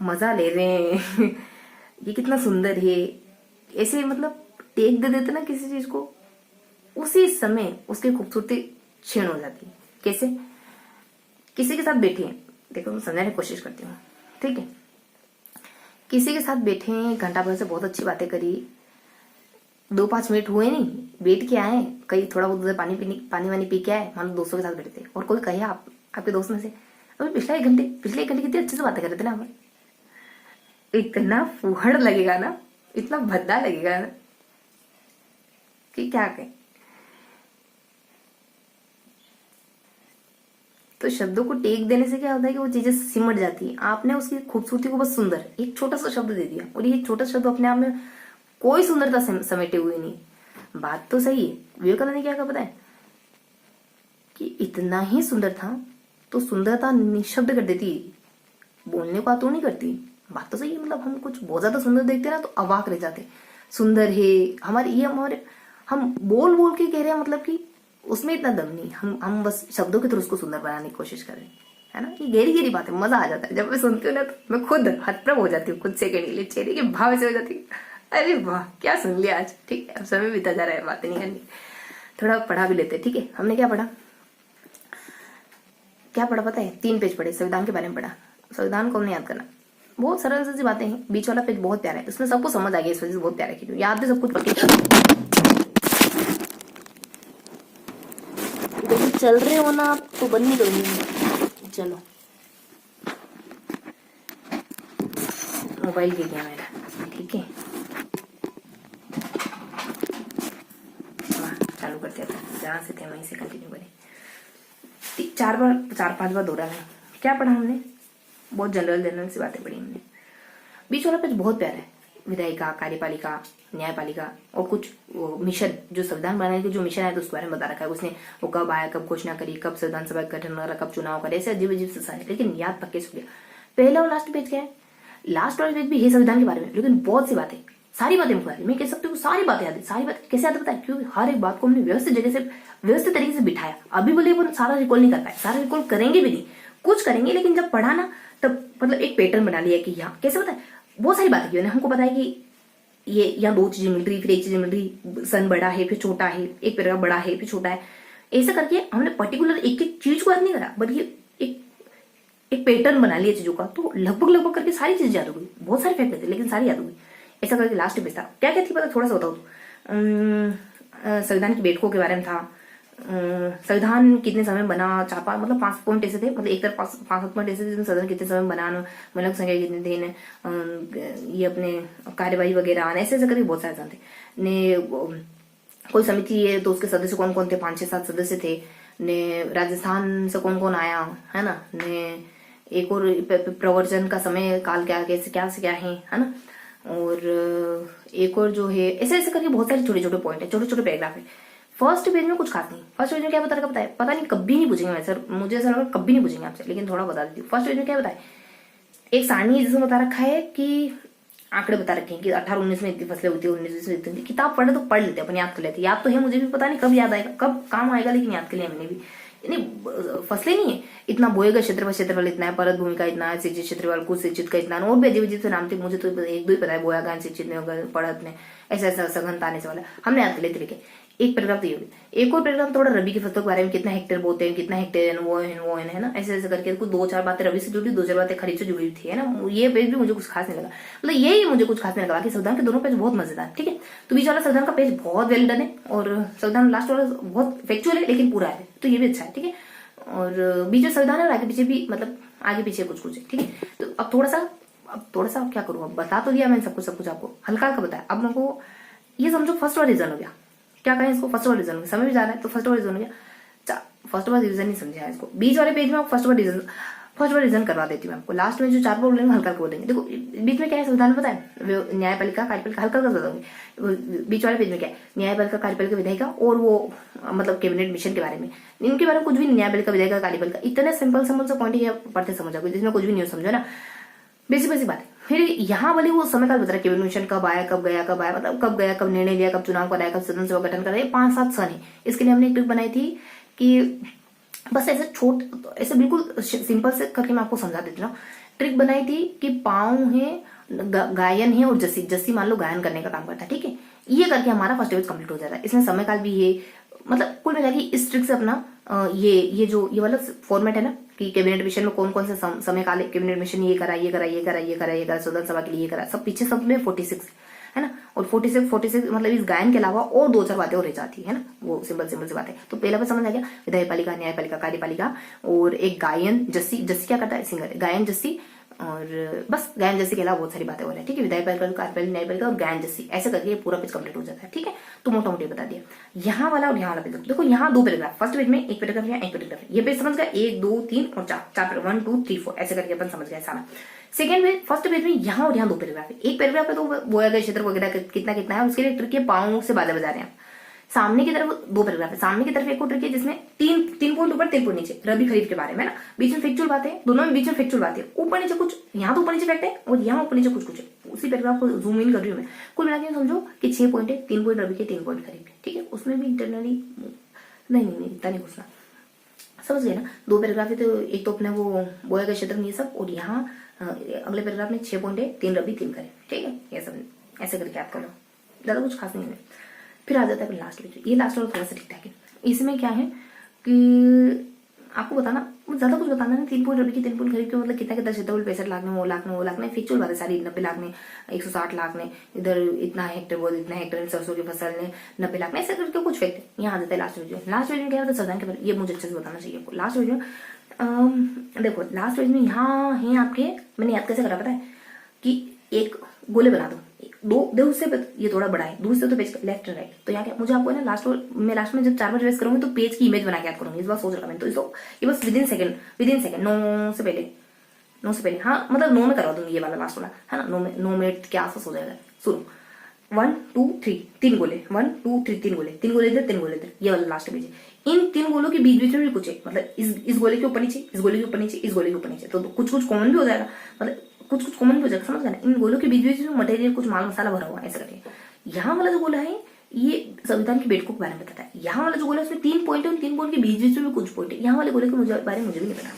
मजा ले रहे हैं ये कितना सुंदर है, ऐसे मतलब टेक दे देते ना किसी चीज को, उसी समय उसकी खूबसूरती क्षीण हो जाती है। कैसे? किसी के साथ बैठे हैं, देखो मैं समझाने की कोशिश करती हूँ, ठीक है। किसी के साथ बैठे हैं, घंटा भर से बहुत अच्छी बातें करी, 2-5 मिनट हुए नहीं, बैठ के आए, कहीं थोड़ा बहुत पानी वानी पी के आए, मान लो दोस्तों के साथ बैठे थे, और कोई कहे आपके दोस्त में से, अभी पिछले एक घंटे कितनी अच्छे से बातें कर रहे थे ना हम, इतना फुहड़ लगेगा ना, इतना भद्दा लगेगा ना कि क्या कहें। तो शब्दों को टेक देने से क्या होता है कि वो चीजें सिमट जाती है। आपने उसकी खूबसूरती को बस सुंदर एक छोटा सा शब्द दे दिया, और ये छोटा शब्द अपने आप में कोई सुंदरता समेटे हुए नहीं। बात तो सही है, विवेकानंद ने क्या कहा पता है कि इतना ही सुंदर था तो सुंदरता निशब्द कर देती है, बोलने को तो नहीं करती। बात तो सही है, मतलब हम कुछ बहुत ज्यादा सुंदर देखते ना तो अवाक रह जाते, सुंदर है हम बोल के कह रहे हैं, मतलब कि उसमें इतना दम नहीं, हम बस शब्दों के थ्रू उसको सुंदर बनाने की कोशिश कर रहे हैं, है ना। ये गहरी बात है, मजा आ जाता है जब मैं सुनती हूँ ना, तो मैं खुद हतप्रभ हो जाती हूँ, कुछ सेकंड के लिए चेहरे के भाव से हो जाती है, अरे वाह क्या सुन लिया आज। ठीक है, अब समय बीता जा रहा है, बातें नहीं करनी, थोड़ा पढ़ा भी लेते। ठीक है, हमने क्या पढ़ा पता है? 3 पेज पढ़े, संविधान के बारे में पढ़ा। संविधान को हमने याद करना, बहुत सरल सी बातें हैं। बीच वाला पेज बहुत प्यारा है, उसमें सबको समझ आ गया, इस वजह से बहुत प्यारा है, याद है सब कुछ पढ़ के चल रहे हो ना तो बंद नहीं करूंगी। चलो मोबाइल गिर गया मेरा, ठीक है, चालू करते हैं, जहां से थे वहीं से कंटिन्यू करें। 4-5 बार दोहरा है। क्या पढ़ा हमने? बहुत जनरल सी बातें पढ़ी हमने। बीच वाला पेज बहुत प्यारा है, विधायिका, कार्यपालिका, न्यायपालिका और कुछ मिशन, जो संविधान बनाने के जो मिशन है तो उसके बारे में बता रखा है उसने, वो कब आया, कब घोषणा करी, कब संविधान सभा का गठन करा, कब चुनाव करे, ऐसे अजीब से सारे, लेकिन याद पक्के से हो गया। पहला और लास्ट पेज क्या है? लास्ट वाला पेज भी है संविधान के बारे में, लेकिन बहुत सी बातें, सारी बातें मैं कह सकती हूँ, सारी बातें याद है। सारी बातें कैसे याद है पता है? क्योंकि हर एक बात को हमने व्यवस्थित तरीके से बिठाया। अभी बोले वो सारा रिकॉल नहीं कर पाए, सारा रिकॉल करेंगे भी नहीं, कुछ करेंगे, लेकिन जब पढ़ा ना तब मतलब एक पैटर्न बना लिया कि यहाँ कैसे पता है, बहुत सारी बातें की उन्होंने, हमको पता है कि ये यहाँ 2 चीजें मिल रही, फिर एक चीज मिल रही, सन बड़ा है फिर छोटा है, एक पैराग्राफ बड़ा है फिर छोटा है, ऐसा करके हमने पर्टिकुलर एक चीज को याद नहीं करा, बल्कि एक पैटर्न बना लिया चीजों का। तो लगभग करके सारी चीजें याद हो गई, बहुत सारे फैक्ट थे लेकिन सारी याद हो गई। ऐसा करके लास्ट पेज था, क्या थी पता? थोड़ा सा बताओ तो, संविधान की बैठकों के बारे में था, संविधान कितने समय में बना, 4-5 मतलब 5 पॉइंट ऐसे थे, मतलब एक तरफ 5-7 पॉइंट ऐसे थे जिसमें संविधान कितने समय में बनाना, महिला की संख्या कितनी थी ने, ये अपने कार्यवाही वगैरह ऐसे ऐसे करके बहुत सारे एग्जाम थे ने। कोई समिति है तो उसके सदस्य कौन कौन थे, 5-6-7 सदस्य थे ने। राजस्थान से कौन कौन आया है ना ने। एक और प्रवर्तन का समय काल क्या कैसे क्या से क्या है ना। और एक और जो है ऐसे ऐसे करके बहुत सारे छोटे छोटे पॉइंट है, छोटे छोटे पैराग्राफ है। फर्स्ट पेज में कुछ खास नहीं। फर्स्ट पेज में क्या बताया पता नहीं, कभी नहीं पूछेंगे मैं सर, मुझे ऐसा लगा कभी नहीं पूछेंगे आपसे, लेकिन थोड़ा बता देती हूँ। फर्स्ट पेज में क्या बताया, एक सारणी जिसमें बता रखा है कि आंकड़े बता रखे हैं कि 18-19 में इतनी फसलें होती है, 19-20 में इतनी होती है। किताब पढ़े तो पढ़ लेते, अपने याद कर लेते। याद तो है मुझे भी, पता नहीं कब याद आएगा, कब काम आएगा, लेकिन याद कर लिया मैंने भी। नहीं फसलें नहीं है, इतना बोएगा क्षेत्रफल इतना है, परत भूमि का इतना है, सिंचित क्षेत्रफल कुछ सिंचित का इतना, और भी अजीब अजीब से नाम थे, मुझे तो एक दो ही पता है, बोया गान सिंचित ने होगा, पड़त ने ऐसा ऐसा सघनता आने से वाला हमने याद कर लिए तरीके। एक पैराग्राफ तो ये होगी। एक और पैराग्राफ थोड़ा रबी की फसलों के बारे में, कितना हेक्टेयर बोते हैं, कितना हेक्टेयर वो है ना, ऐसे ऐसे करके कुछ 2-4 बातें रबी से जुड़ी, 2-4 बातें खरीफ से जुड़ी थी है ना। ये पेज भी मुझे कुछ खास नहीं लगा, मतलब यही मुझे कुछ खास नहीं लगा। बाकी संविधान के दोनों पेज बहुत मजेदार, ठीक है। तो बीच वाला संविधान का पेज बहुत वेल डन है, और संविधान लास्ट वाला बहुत फैक्चुअल है लेकिन पूरा है, तो ये भी अच्छा है, ठीक है। और बीच में संविधान है और आगे पीछे भी, मतलब आगे पीछे कुछ कुछ है, ठीक है। तो अब थोड़ा सा क्या करूँ, अब बता तो दिया मैंने सब कुछ आपको हल्का हल्का बताया। अब मेरे को ये समझो फर्स्ट वाला रीजन हो गया, क्या कहें इसको, फर्स्ट वाला रीजन हो गया। समय भी जा रहा है तो फर्स्ट वाला रीजन हो गया। फर्स्ट वाला रीजन नहीं समझा है इसको, बीच वाले पेज में फर्स्ट वाला रीजन करवा देती हूँ आपको। लास्ट में जो 4 बोलेंगे हल्का हल्का बोलेंगे। देखो बीच में क्या है, संविधान में पता है, न्यायपालिका कार्यपालिका हल्का हल्का बताऊंगी। बीच वाले पेज में क्या है, न्यायपालिका कार्यपालिका विधायिका और वो मतलब कैबिनेट मिशन के बारे में, इनके बारे में कुछ भी नहीं। न्यायपालिका विधायिका कार्यपालिका इतने सिंपल सा पॉइंट है, पढ़ते समझ जाओगे, जिसमें कुछ भी नहीं समझो ना, बेसिक बात है। फिर यहाँ वाली वो समय काल बता रहा है, कैबिनेट मिशन कब आया, कब गया, मतलब कब गया, कब निर्णय लिया, कब चुनाव कराया, कब सदन सभा गठन कराया, 5-7 सन है। इसके लिए हमने एक ट्रिक बनाई थी कि बस ऐसे बिल्कुल सिंपल से करके मैं आपको समझा देती हूँ। ट्रिक बनाई थी कि पाँव है, गायन है और जस्सी मान लो गायन करने का काम करता है, ठीक है। ये करके हमारा फर्स्ट पेज कंप्लीट हो जाता है। इसमें समय काल भी है, मतलब कुल मिला के इस ट्रिक से अपना ये वाला फॉर्मेट है ना कि कैबिनेट मिशन में कौन कौन से समय काल, कैबिनेट मिशन ये करा, सदन सभा के लिए ये करा, सब पीछे सब में 46 है ना। और 46 मतलब इस गायन के अलावा और 2-4 बातें और रह जाती है ना, वो सिंपल सी बातें। तो पहला बात समझ आ गया, विधायपालिका, न्यायपालिका, कार्यपालिका, और एक गायन जस्सी क्या करता है, सिंगर, गायन जस्सी, और बस गायन जस्सी के अलावा बहुत सारी बातें हो रही है, ठीक है। विधायपालिका, कार्यपालिका, न्यायपालिका और गायन जस्सी, ऐसे करके पूरा पेज कंप्लीट हो जाता है, ठीक है। तो मोटा मोटी बता दिया। यहाँ वाला और यहाँ वाला पेज देखो, यहाँ 2 पैराग्राफ, फर्स्ट पेज में एक पैराग्राफ, यहाँ एक पैराग्राफ, ये पेज समझ गया, 1 2 3 और 4 1 2 3 4 ऐसे करके अपन समझ गए सारा। सेकंड पेज, फर्स्ट पेज में यहाँ और यहाँ 2 पैराग्राफ है। एक पैराग्राफ है तो बोया गया क्षेत्र वगैरह कितना कितना है, उसके लिए ट्रिक है, पाँव से बाजा बजा रहे हैं। सामने की तरफ 2 पैराग्राफ है, सामने की तरफ एक और ट्रिक है जिसमें 3 पॉइंट ऊपर 3 पॉइंट नीचे, रबी खरीफ के बारे में ना। बीच में फैक्चुअल बातें, दोनों में बीच में फैक्चुअल बातें, ऊपर नीचे कुछ, यहाँ तो ऊपर नीचे फैक्ट है और यहाँ ऊपर नीचे कुछ है। उसी पैराग्राफ को जूम इन कर रही हूँ मैं। कुल मिला के समझो कि 6 पॉइंट है, 3 पॉइंट रबी के, 3 पॉइंट खरीफ के, ठीक है। उसमें भी इंटरनली नहीं इतना नहीं घुसना, समझ गए ना। 2 पैराग्राफ है तो एक तो अपने वो बोया गया क्षेत्र ये सब, और यहाँ अगले पैराग्राफ में 6 पॉइंट है, 3 रबी 3 खरीफ, ठीक है। ये सब ऐसे करके याद कर लो, ज्यादा कुछ खास नहीं है। फिर आ जाता है लास्ट में, ये लास्ट वाला थोड़ा सा ठीक ठाक है। इसमें क्या है कि आपको बताना, ज्यादा कुछ बताना नहीं। 3 पॉइंट रबी की, 3 पॉइंट खरीफ के, मतलब कितना क्षेत्रफल, 65 लाख में, वो लाख में फैक्चुअल बात है सारी। 90 लाख में, 160 लाख में, इधर इतना हेक्टेयर, वो इतना हेक्टेयर, सरसों की फसल ने 90 लाख में, ऐसे करके कुछ फैक्ट यहाँ आ जाता है लास्ट वीडियो। लास्ट वीडियो क्या होता है, संविधान के बारे, ये मुझे अच्छे से बताना चाहिए आपको। लास्ट वीडियो देखो, लास्ट पेज में यहाँ है आपके, मैंने याद कैसे करा पता है कि एक गोले बना दो, दो उससे ये थोड़ा बड़ा है, दूर से तो पेज लेफ्ट राइट। तो यहाँ क्या मुझे आपको है ना, लास्ट में जब 4 बार रिवाइज करूंगी तो पेज की इमेज बना के याद करूंगी। इस बार सोच रहा मैंने, तो इसको ये बस विदिन सेकंड 9 से पहले, हाँ मतलब 9 में करवा दूंगी ये वाला लास्ट वाला, है ना। 9 मिनट के आसपास हो जाएगा। सुनो, 1 2 3 3 गोले, 1 2 3 3 गोले, 3 गोले इधर, 3 गोले इधर, ये वाला लास्ट पेज है। इन 3 गोलों के बीच में भी कुछ है, मतलब इस गोले के ऊपर नीचे, इस गोले के ऊपर नीचे, इस गोले के ऊपर नीचे, तो कुछ कॉमन भी हो जाएगा, मतलब कुछ कॉमन भी हो जाएगा, समझ गए ना। इन गोलों के बीच में मटेरियल, कुछ माल मसाला भरा हुआ है, ऐसा करके। यहाँ वाला जो गोला है ये संविधान के बेटको के बारे में बताता है। यहाँ वाला जो गोला है उसमें 3 पॉइंट है, उन 3 पॉइंट के बीच में भी कुछ पॉइंट है। यहाँ वाले गोले के बारे में मुझे भी नहीं पता।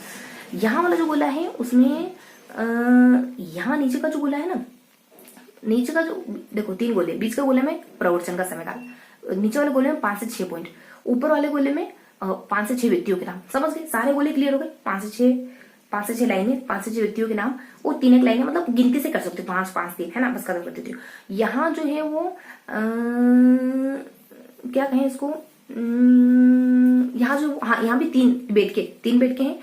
यहाँ वाला जो गोला है उसमें यहाँ नीचे का जो गोला है ना, नीचे का जो देखो 3 गोले, बीच का गोले में प्रवर्तन का समय काल, नीचे वाले गोले में 5 से 6 पॉइंट, ऊपर वाले गोले में 5 से 6 व्यक्तियों के नाम। समझ गए, सारे गोले क्लियर हो गए। 5 से 6 लाइनें, 5 से 6 व्यक्तियों के नाम, वो 3 लाइनें, मतलब गिनती से कर सकते हो, 5 5 3 है ना, बस खत्म कर देती हूँ। यहाँ जो है वो क्या कहें इसको, यहाँ जो, हाँ यहाँ भी 3 बैठ के हैं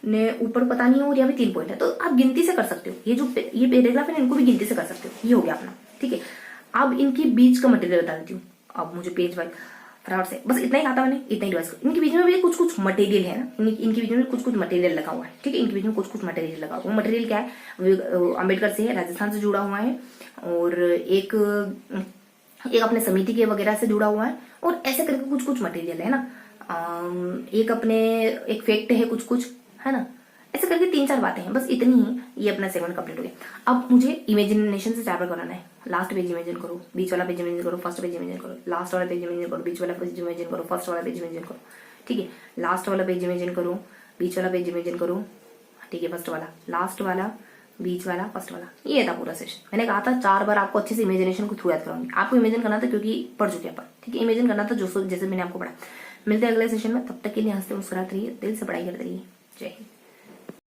ने, ऊपर पता नहीं है, और यहाँ भी 3 पॉइंट है। तो आप गिनती से कर सकते हो, ये पैराग्राफ है, इनको भी गिनती से कर सकते हो। ये हो गया अपना, ठीक है। अब इनके बीच का मटेरियल बता देती हूँ। अब मुझे पेज वाइज फटाफट से बस इतना ही आता मैंने, इतना ही रिवाइज करो। इनके बीच में भी कुछ कुछ मटेरियल है ना, इनके बीच में कुछ मटेरियल लगा हुआ है, ठीक है। इनके बीच में कुछ कुछ मटेरियल लगा हुआ है। मटेरियल क्या है, अम्बेडकर से है, राजस्थान से जुड़ा हुआ है, और एक अपने समिति के वगैरह से जुड़ा हुआ है, और ऐसे करके कुछ कुछ मटेरियल है ना। एक फैक्ट है, कुछ कुछ है ना, ऐसे करके 3-4 बातें हैं, बस इतनी ही। ये अपना सेगमेंट कंप्लीट हो गया। अब मुझे इमेजिनेशन से 4 बार कराना है। लास्ट पेज इमेजिन करो, बीच वाला पेज इमेजिन करो, फर्स्ट पेज इमेजिन करो, लास्ट वाला पेज इमेजिन करो, बीच वाला पेज इमेजिन करो, फर्स्ट वाला पेज इमेजिन करो, ठीक है। लास्ट वाला पेज इमेजिन करो, बीच वाला पेज इमेजिन करो, ठीक है। फर्स्ट वाला, लास्ट वाला, बीच वाला, फर्स्ट वाला, ये था पूरा सेशन। मैंने कहा था 4 बार आपको अच्छे से इमेजिनेशन को थ्रू याद कराऊंगी। आपको इमेजिन करना था क्योंकि पढ़ चुके हैं अपन, ठीक है। इमेजिन करना था जैसे मैंने आपको पढ़ा। मिलते हैं अगले सेशन में, तब तक के लिए हंसते मुस्कुराते रहिए, दिल से पढ़ाई करते रहिए। जय हिंद।